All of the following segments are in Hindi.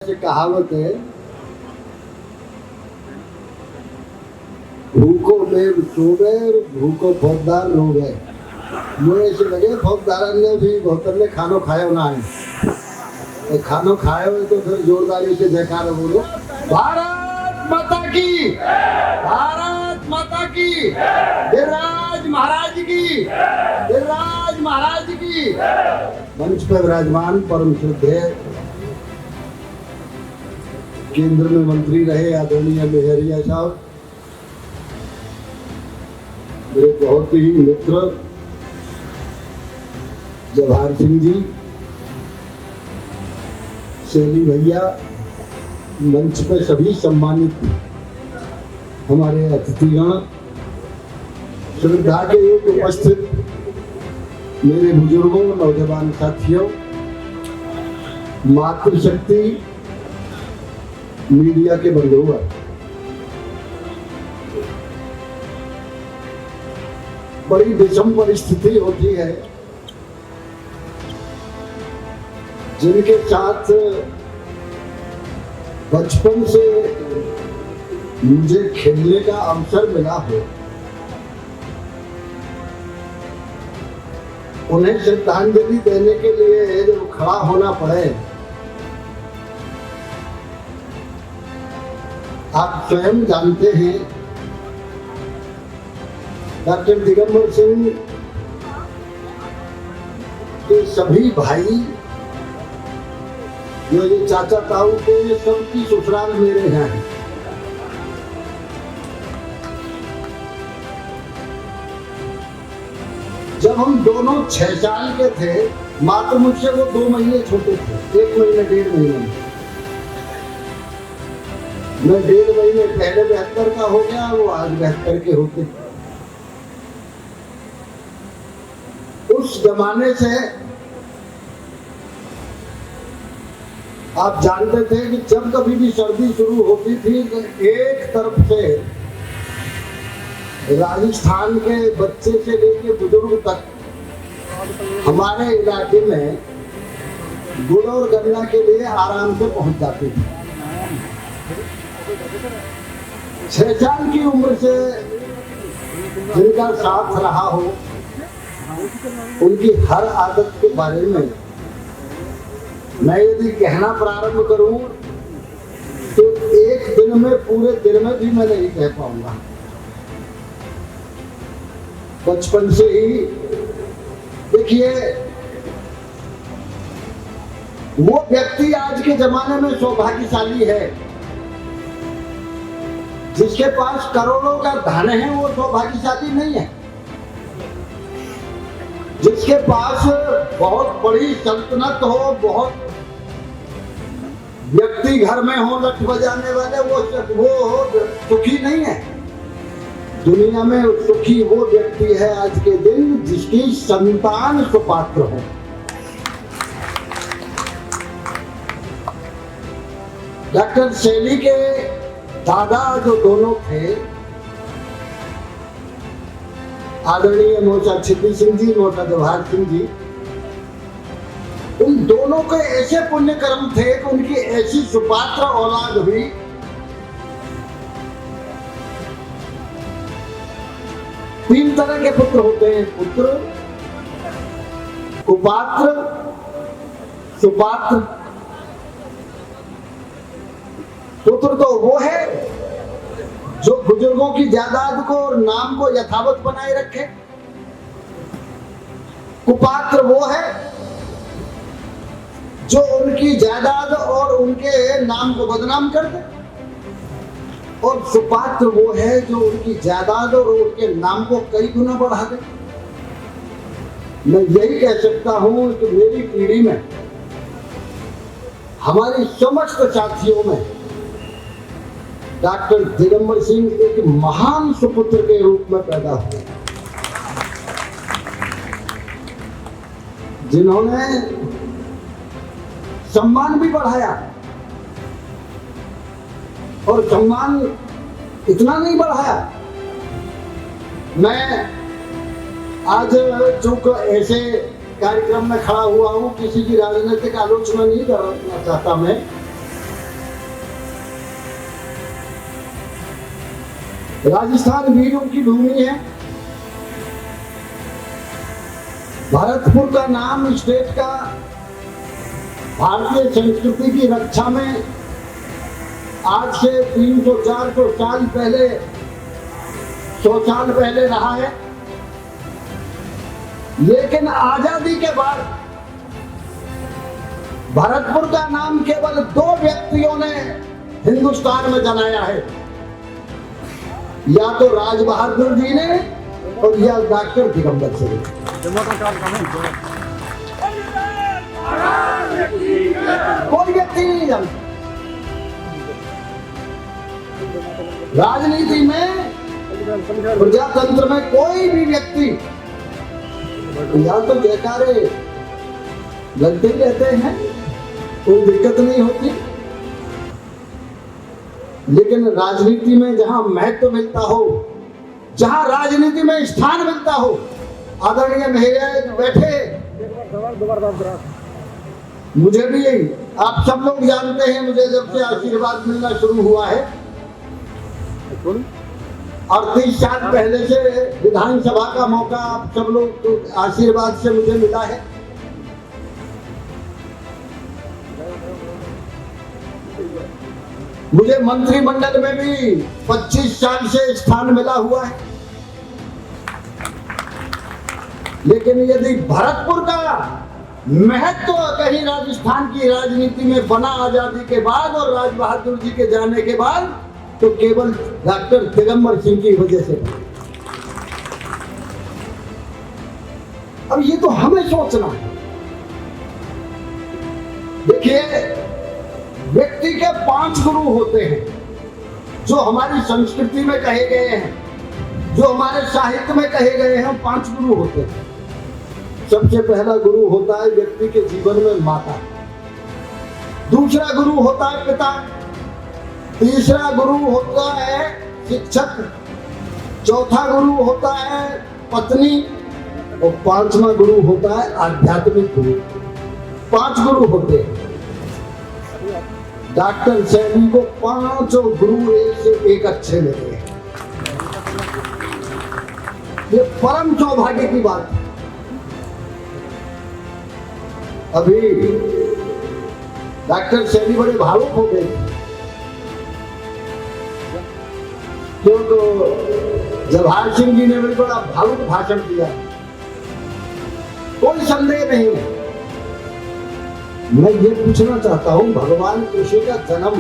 से कहावत है, भूखो मेव सोवे भूखो फौजदार रोवे। मुझे ऐसे लगे फौजदार ने भी बहुतर ने खानो खायो ना है, खानो खायो है तो फिर जोरदारी से जयकार बोलो, भारत माता की, भारत माता की, गिरिराज महाराज की, गिरिराज महाराज की। मंच पर विराजमान परम श्रद्धेय केंद्र में मंत्री रहे आदरणीय मेहरिया साहब, मेरे बहुत ही मित्र जवाहर सिंह जी, सैनी भैया, मंच पे सभी सम्मानित हमारे अतिथिगण, श्रद्धा के एक उपस्थित मेरे बुजुर्गों, नौजवान साथियों, मातृशक्ति मीडिया के बंधुओं, बड़ी विषम परिस्थिति होती है जिनके साथ बचपन से मुझे खेलने का अवसर मिला हो, उन्हें श्रद्धांजलि देने के लिए जब खड़ा होना पड़े, आप स्वयं जानते हैं डॉक्टर दिगंबर सिंह के सभी भाई, जो ये चाचा ताऊ के सबकी ससुराल मेरे यहाँ है। जब हम दोनों 6 साल के थे, मात्र मुझसे वो 2 महीने छोटे थे, 1 महीने 1.5 महीने में। मैं 1.5 महीने पहले 72 का हो गया, वो आज 72 के होते। उस जमाने से आप जानते थे कि जब कभी भी सर्दी शुरू होती थी तो एक तरफ से राजस्थान के बच्चे से लेकर बुजुर्ग तक हमारे इलाके में गुड़ और गन्ना के लिए आराम से पहुंच जाते थे। 6 साल की उम्र से जिनका साथ रहा हो, उनकी हर आदत के बारे में मैं यदि कहना प्रारंभ करूं तो एक दिन में, पूरे दिन में भी मैं नहीं कह पाऊंगा। बचपन से ही देखिए, वो व्यक्ति आज के जमाने में सौभाग्यशाली है जिसके पास करोड़ों का धन है, वो सौभाग्यशाली नहीं है। जिसके पास बहुत बड़ी सल्तनत हो, बहुत व्यक्ति घर में हो लठ बजाने वाले, वो सुखी नहीं है। दुनिया में सुखी वो व्यक्ति है आज के दिन जिसकी संतान सुपात्र हो। डॉक्टर शैली के दादा जो दोनों थे, आदरणीय मोचा छिपी सिंह जी, मोचा जवाहर सिंह जी, उन दोनों के ऐसे पुण्य कर्म थे कि उनकी ऐसी सुपात्र औलाद हुई। 3 तरह के पुत्र होते हैं, पुत्र, कुपात्र, सुपात्र। पुत्र तो वो है जो बुजुर्गों की जायदाद को और नाम को यथावत बनाए रखे। कुपात्र वो है जो उनकी जायदाद और उनके नाम को बदनाम कर दे, और सुपात्र वो है जो उनकी जायदाद और उनके नाम को कई गुना बढ़ा दे। मैं यही कह सकता हूं कि मेरी पीढ़ी में, हमारी समस्त साथियों में डॉक्टर दिगंबर सिंह एक महान सुपुत्र के रूप में पैदा हुए, जिन्होंने सम्मान भी बढ़ाया, और सम्मान इतना नहीं बढ़ाया। मैं आज जो ऐसे कार्यक्रम में खड़ा हुआ हूं, किसी की राजनीतिक आलोचना नहीं करना चाहता मैं, राजस्थान वीरों की भूमि है। भरतपुर का नाम स्टेट का भारतीय संस्कृति की रक्षा में आज से 300-400 साल पहले, 100 साल पहले रहा है। लेकिन आजादी के बाद भरतपुर का नाम केवल 2 व्यक्तियों ने हिंदुस्तान में जनाया है, या तो राज बहादुर जी ने और या डॉक्टर दिगंबर सिंह। कोई व्यक्ति नहीं जानता। राजनीति में, प्रजातंत्र में कोई भी व्यक्ति या तो जयकारे लगते ही रहते हैं, कोई दिक्कत नहीं होती। लेकिन राजनीति में जहां महत्व मिलता हो, जहां राजनीति में स्थान मिलता हो, आदरणीय महिलाएं बैठे, मुझे भी आप सब लोग जानते हैं, मुझे जब से आशीर्वाद मिलना शुरू हुआ है 38 साल पहले से विधानसभा का मौका आप सब लोग आशीर्वाद से मुझे मिला है। मुझे मंत्रिमंडल में भी 25 साल से स्थान मिला हुआ है। लेकिन यदि भरतपुर का महत्व कहीं राजस्थान की राजनीति में बना आजादी के बाद और राज बहादुर जी के जाने के बाद, तो केवल डॉक्टर दिगंबर सिंह की वजह से। अब ये तो हमें सोचना है। देखिए, व्यक्ति के 5 गुरु होते हैं जो हमारी संस्कृति में कहे गए हैं, जो हमारे साहित्य में कहे गए हैं। 5 गुरु होते हैं। सबसे पहला गुरु होता है व्यक्ति के जीवन में माता, दूसरा गुरु होता है पिता, तीसरा गुरु होता है शिक्षक, चौथा गुरु होता है पत्नी और 5वां गुरु होता है आध्यात्मिक गुरु। 5 गुरु होते हैं। डॉक्टर सैनी को 5 गुरु एक से एक अच्छे लगे। ये परम सौभाग्य की बात है। अभी डॉक्टर सैनी बड़े भावुक हो गए, क्योंकि जवाहर सिंह जी ने भी बड़ा भावुक भाषण दिया, कोई संदेह नहीं है। मैं ये पूछना चाहता हूं, भगवान कृष्ण का जन्म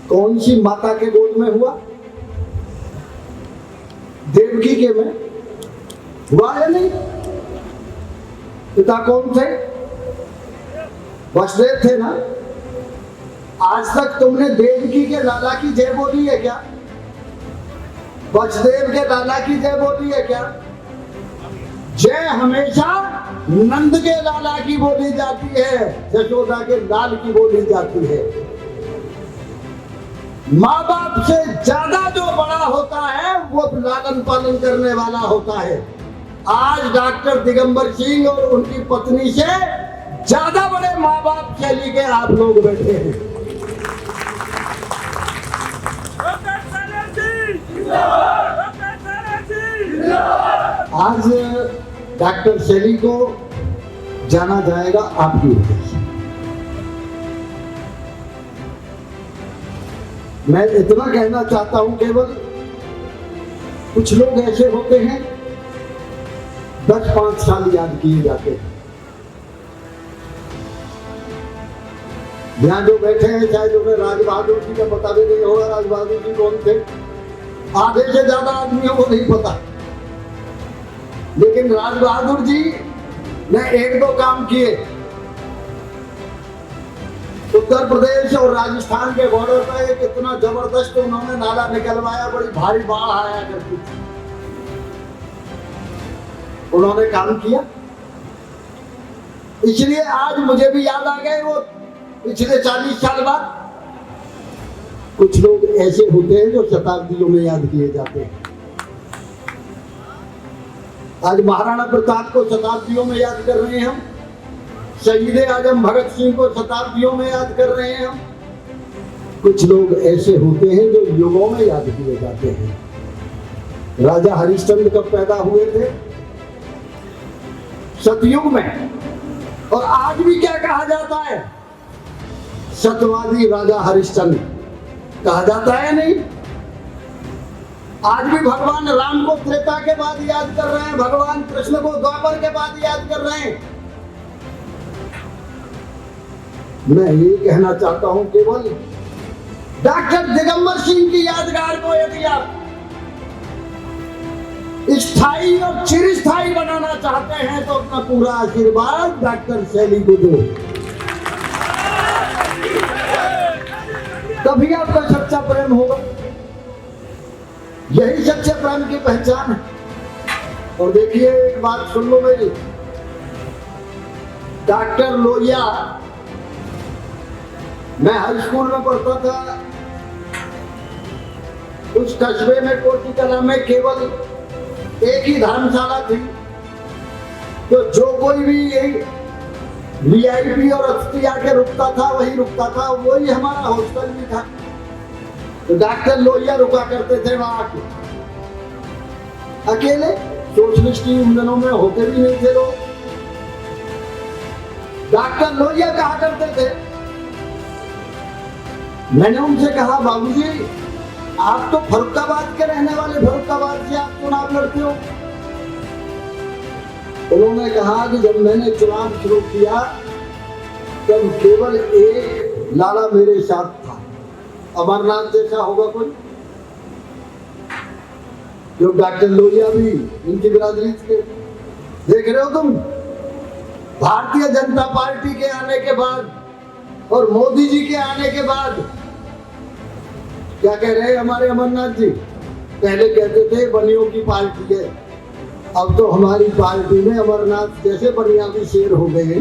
कौन सी माता के गोद में हुआ? देवकी के में हुआ या नहीं? पिता कौन थे? वसुदेव थे ना। आज तक तुमने देवकी के लाला की जय बोली है क्या? वसुदेव के लाला की जय बोली है क्या? जय हमेशा नंद के लाला की बोली जाती है, यशोदा के लाल की बोली जाती है। माँ बाप से ज्यादा जो बड़ा होता है वो लालन पालन करने वाला होता है। आज डॉक्टर दिगंबर सिंह और उनकी पत्नी से ज्यादा बड़े माँ बाप शैली के आप लोग बैठे हैं। आज डॉक्टर शैली को जाना जाएगा आपकी वजह से। मैं इतना कहना चाहता हूं, केवल कुछ लोग ऐसे होते हैं 10-5 साल याद किए जाते हैं। यहाँ जो बैठे हैं शायद उन्हें राज बहादुर जी का पता भी नहीं होगा। राज बहादुर जी कौन थे? आधे से ज्यादा आदमियों को नहीं पता। लेकिन राज बहादुर जी ने 1-2 काम किए। उत्तर प्रदेश और राजस्थान के बॉर्डर पर एक इतना जबरदस्त उन्होंने नाला निकलवाया, बड़ी भारी बाढ़ आया करती थी। उन्होंने काम किया, इसलिए आज मुझे भी याद आ गए वो पिछले 40 साल बाद। कुछ लोग ऐसे होते हैं जो शताब्दियों में याद किए जाते हैं। आज महाराणा प्रताप को शताब्दियों में याद कर रहे हैं हम, शहीद आजम भगत सिंह को शताब्दियों में याद कर रहे हैं हम। कुछ लोग ऐसे होते हैं जो युगों में याद किए जाते हैं। राजा हरिश्चंद्र कब पैदा हुए थे? सतयुग में। और आज भी क्या कहा जाता है? सत्यवादी राजा हरिश्चंद्र कहा जाता है। नहीं, आज भी भगवान राम को त्रेता के बाद याद कर रहे हैं, भगवान कृष्ण को द्वापर के बाद याद कर रहे हैं। मैं ये कहना चाहता हूं, केवल डॉक्टर दिगंबर सिंह की यादगार को यदि आप स्थायी और चिरस्थायी बनाना चाहते हैं तो अपना पूरा आशीर्वाद डॉक्टर शैली को दो, तभी आपका सच्चा प्रेम होगा। यही सच्चे प्रेम की पहचान है। और देखिए, एक बात सुन लो मेरी, डॉक्टर लोहिया, मैं हाई स्कूल में पढ़ता था, उस कस्बे में कोटी कला में केवल एक ही धर्मशाला थी, तो जो कोई भी वीआईपी और अतिथि आके रुकता था वही रुकता था, वही हमारा हॉस्टल भी था। तो डॉक्टर लोहिया रुका करते थे वहां आके अकेले। सोशलिस्ट उन दिनों में होते भी नहीं थे लोग। डॉक्टर लोहिया कहा करते थे, मैंने उनसे कहा, बाबूजी आप तो फर्रुखाबाद के रहने वाले, फर्रुखाबाद से आप चुनाव लड़ते हो। उन्होंने कहा कि जब मैंने चुनाव शुरू किया तब केवल एक लाला मेरे साथ था, अमरनाथ जैसा होगा कोई, जो डॉक्टर लोहिया भी इनकी बिरादरी थे। देख रहे हो तुम, भारतीय जनता पार्टी के आने के बाद और मोदी जी के आने के बाद क्या कह रहे हैं हमारे अमरनाथ जी? पहले कहते थे बनियों की पार्टी है, अब तो हमारी पार्टी में अमरनाथ जैसे बनिया भी शेर हो गए।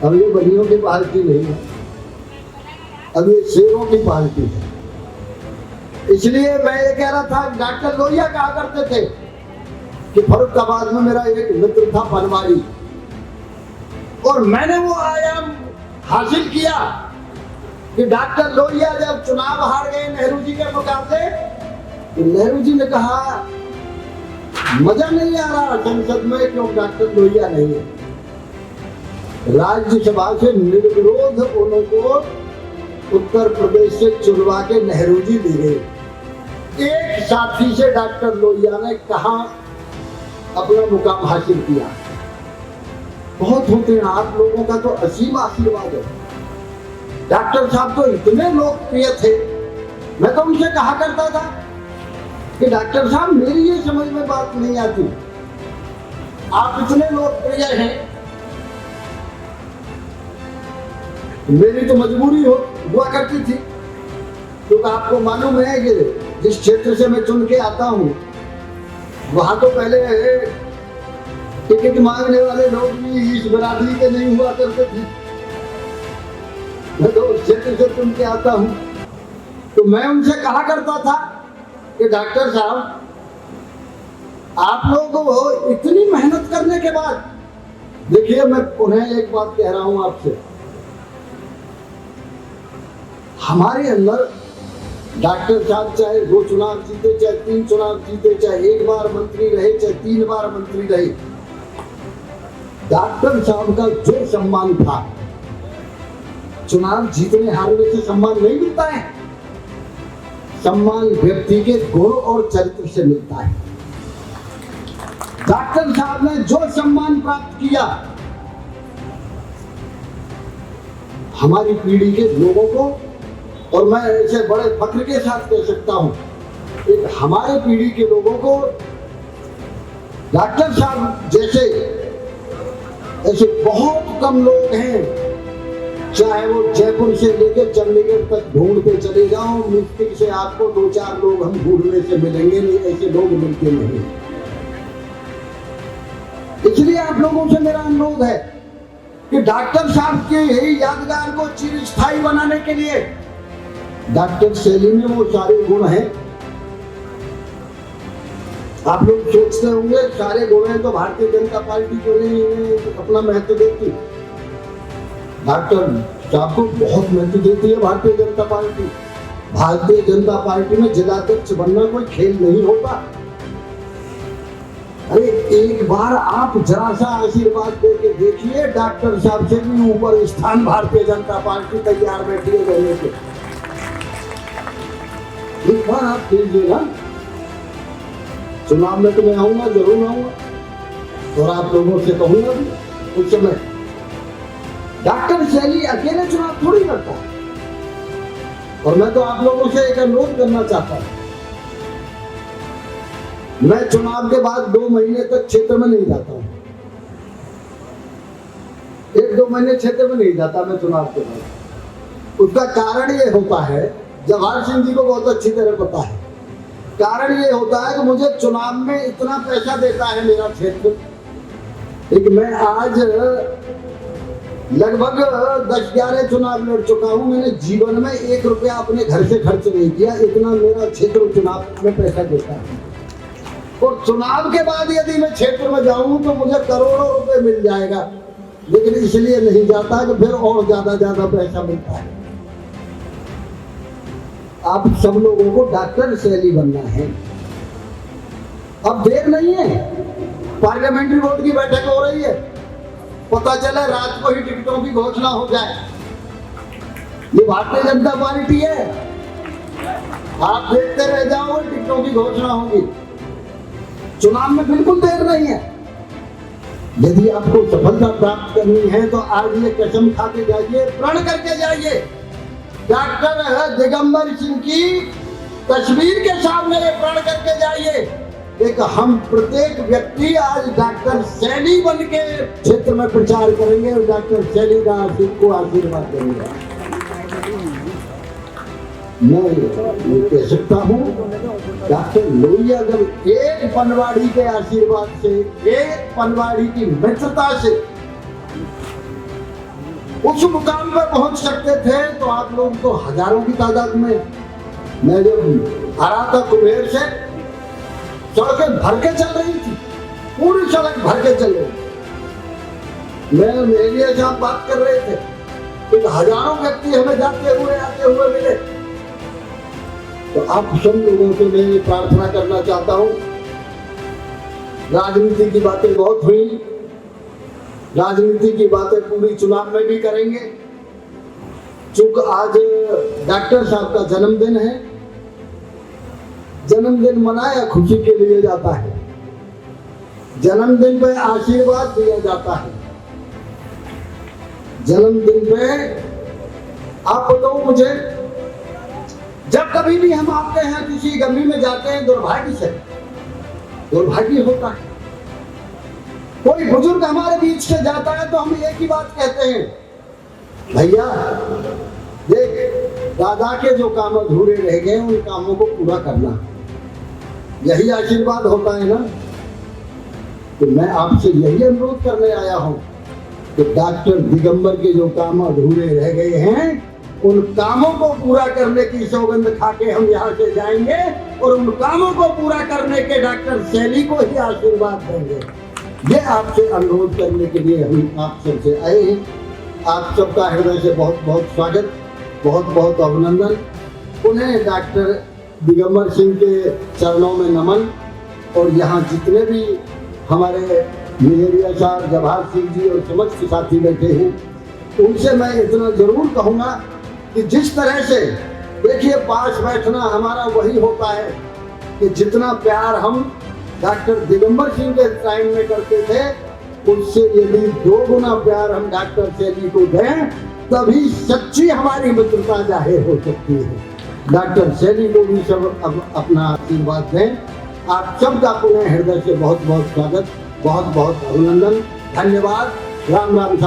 अब ये बनियों की पार्टी नहीं है, अब ये शेरों की पार्टी है। इसलिए मैं ये कह रहा था, डॉक्टर लोहिया कहा करते थे कि फर्रुखाबाद में मेरा एक मित्र था पनवारी, और मैंने वो आयाम हासिल किया कि डॉक्टर लोहिया जब चुनाव हार गए नेहरू जी के मुकाबले, तो नेहरू जी ने कहा मजा नहीं आ रहा संसद में, क्यों डॉक्टर लोहिया नहीं है। राज्यसभा से निर्विरोध उनको उत्तर प्रदेश से चुनवा के नेहरू जी ले गए। एक साथी से डॉक्टर लोहिया ने कहा अपना मुकाम हासिल किया। बहुत होते हैं, आप लोगों का तो असीम आशीर्वाद है। डॉक्टर साहब तो इतने लोकप्रिय थे, मैं तो उनसे कहा करता था कि डॉक्टर साहब मेरी ये समझ में बात नहीं आती, आप इतने लोकप्रिय हैं, मेरी तो मजबूरी हुआ करती थी, क्योंकि आपको मालूम है कि जिस क्षेत्र से मैं चुन के आता हूँ वहां तो पहले टिकट मांगने वाले लोग भी इस बिरादरी के नहीं हुआ करते थे। मैं तो उस क्षेत्र से चुन के आता हूँ, तो मैं उनसे कहा करता था कि डॉक्टर साहब आप लोगों को इतनी मेहनत करने के बाद, देखिए मैं उन्हें एक बात कह रहा हूं आपसे, हमारे अंदर डॉक्टर साहब चाहे 2 चुनाव जीते, चाहे 3 चुनाव जीते, चाहे 1 बार मंत्री रहे, चाहे 3 बार मंत्री रहे, डॉक्टर साहब का जो सम्मान था, चुनाव जीतने हारने से सम्मान नहीं मिलता है, सम्मान व्यक्ति के गुण और चरित्र से मिलता है। डॉक्टर साहब ने जो सम्मान प्राप्त किया, हमारी पीढ़ी के लोगों को, और मैं ऐसे बड़े फख्र के साथ कह सकता हूं, एक हमारे पीढ़ी के लोगों को डॉक्टर साहब जैसे ऐसे बहुत कम लोग हैं, चाहे वो जयपुर से लेकर चंडीगढ़ तक ढूंढते चले जाओ, मुश्किल से आपको 2-4 लोग हम ढूंढने से मिलेंगे नहीं, ऐसे लोग मिलते नहीं। इसलिए आप लोगों से मेरा अनुरोध है कि डॉक्टर साहब के यही यादगार को चिरस्थायी बनाने के लिए डॉक्टर शैली में वो सारे गुण हैं। आप लोग सोचते होंगे सारे गुण हैं तो भारतीय जनता पार्टी क्यों नहीं अपना महत्व देती। डॉक्टर साहब को बहुत मेहनत देती है भारतीय जनता पार्टी। भारतीय जनता पार्टी में जिलाध्यक्ष बनना कोई खेल नहीं होता। अरे एक बार आप जरा सा आशीर्वाद दे के देखिए, डॉक्टर साहब से भी ऊपर स्थान भारतीय जनता पार्टी तैयार बैठी है रहने के। एक बार आप कीजिए ना, चुनाव में तो मैं आऊंगा, जरूर आऊंगा, और आप लोगों से कहूंगा भी उस समय। डॉक्टर सैनी अकेले चुनाव थोड़ी करता है, और मैं तो आप लोगों से एक अनुरोध करना चाहता हूं, मैं चुनाव के बाद 2 महीने तक क्षेत्र में नहीं जाता हूं। 1-2 महीने क्षेत्र में नहीं जाता मैं चुनाव के बाद। उसका कारण ये होता है, जवाहर सिंह जी को बहुत अच्छी तरह पता है, कारण ये होता है कि मुझे चुनाव में इतना पैसा देता है मेरा क्षेत्र, लेकिन मैं आज लगभग 10-11 चुनाव लड़ चुका हूं। मैंने जीवन में 1 रुपया अपने घर से खर्च नहीं किया, इतना मेरा क्षेत्र चुनाव में पैसा देता है। और चुनाव के बाद यदि मैं क्षेत्र में जाऊं तो मुझे करोड़ों रुपए मिल जाएगा, लेकिन इसलिए नहीं जाता कि फिर और ज्यादा पैसा मिलता है। आप सब लोगों को डॉक्टर सैनी बनना है। अब देर नहीं है, पार्लियामेंट्री बोर्ड की बैठक हो रही है, पता चले रात को ही टिकटों की घोषणा हो जाए। ये भारतीय जनता पार्टी है, आप देखते रह जाओगे, टिकटों की घोषणा होगी। चुनाव में बिल्कुल देर नहीं है। यदि आपको सफलता प्राप्त करनी है तो आज ये कसम खा के जाइए, प्रण करके जाइए, डॉक्टर दिगंबर सिंह की तस्वीर के सामने प्रण करके जाइए, एक हम प्रत्येक व्यक्ति आज डॉक्टर सैनी बन के क्षेत्र में प्रचार करेंगे और डॉक्टर सैनी का को आशीर्वाद देंगे। मैं ये कह सकता हूँ, डॉक्टर लोहिया अगर एक पनवाड़ी के आशीर्वाद से, एक पनवाड़ी की मित्रता से उस मुकाम पर पहुंच सकते थे, तो आप लोग तो हजारों की तादाद में। मैं जब आ रहा था कुबेर से, सड़कें भर के चल रही थी, पूरी सड़क भर के चल रही थी। मैं मेरे साथ बात कर रहे थे, तो हजारों व्यक्ति हमें जाते हुए आते हुए मिले। तो आप सब लोगों से मैं प्रार्थना करना चाहता हूं, राजनीति की बातें बहुत हुई, राजनीति की बातें पूरी चुनाव में भी करेंगे। चूंकि आज डॉक्टर साहब का जन्मदिन है, जन्मदिन मनाया खुशी के लिए जाता है, जन्मदिन पे आशीर्वाद दिया जाता है। जन्मदिन पे आप बताओ मुझे, जब कभी भी हम आपके यहाँ किसी गमी में जाते हैं, दुर्भाग्य होता है। कोई बुजुर्ग हमारे बीच से जाता है तो हम एक ही बात कहते हैं, भैया देख, दादा के जो काम अधूरे रह गए उन कामों को पूरा करना। यही आशीर्वाद होता है ना। तो मैं आपसे यही अनुरोध करने आया हूं कि डॉक्टर दिगंबर के जो काम अधूरे रह गए हैं, उन कामों को पूरा करने की सौगंध खा के हम यहाँ से जाएंगे, और उन कामों को पूरा करने के डॉक्टर सैनी को ही आशीर्वाद देंगे। ये आपसे अनुरोध करने के लिए हम आप सबसे आए हैं। आप सबका हृदय से बहुत बहुत स्वागत, बहुत बहुत अभिनंदन। उन्हें डॉक्टर दिगंबर सिंह के चरणों में नमन। और यहाँ जितने भी हमारे मेहरिया साहब, जवाहर सिंह जी और समस्त साथी बैठे हैं, उनसे मैं इतना जरूर कहूँगा कि जिस तरह से देखिए, पास बैठना हमारा वही होता है कि जितना प्यार हम डॉक्टर दिगंबर सिंह के टाइम में करते थे, उससे यदि 2 गुना प्यार हम डॉक्टर सैनी को दें, तभी सच्ची हमारी मित्रता जाहिर हो सकती है। डॉक्टर सैनी को भी सब अपना आशीर्वाद दें। आप सबका पुनः हृदय से बहुत बहुत स्वागत, बहुत बहुत अभिनंदन, धन्यवाद। राम राम साहब।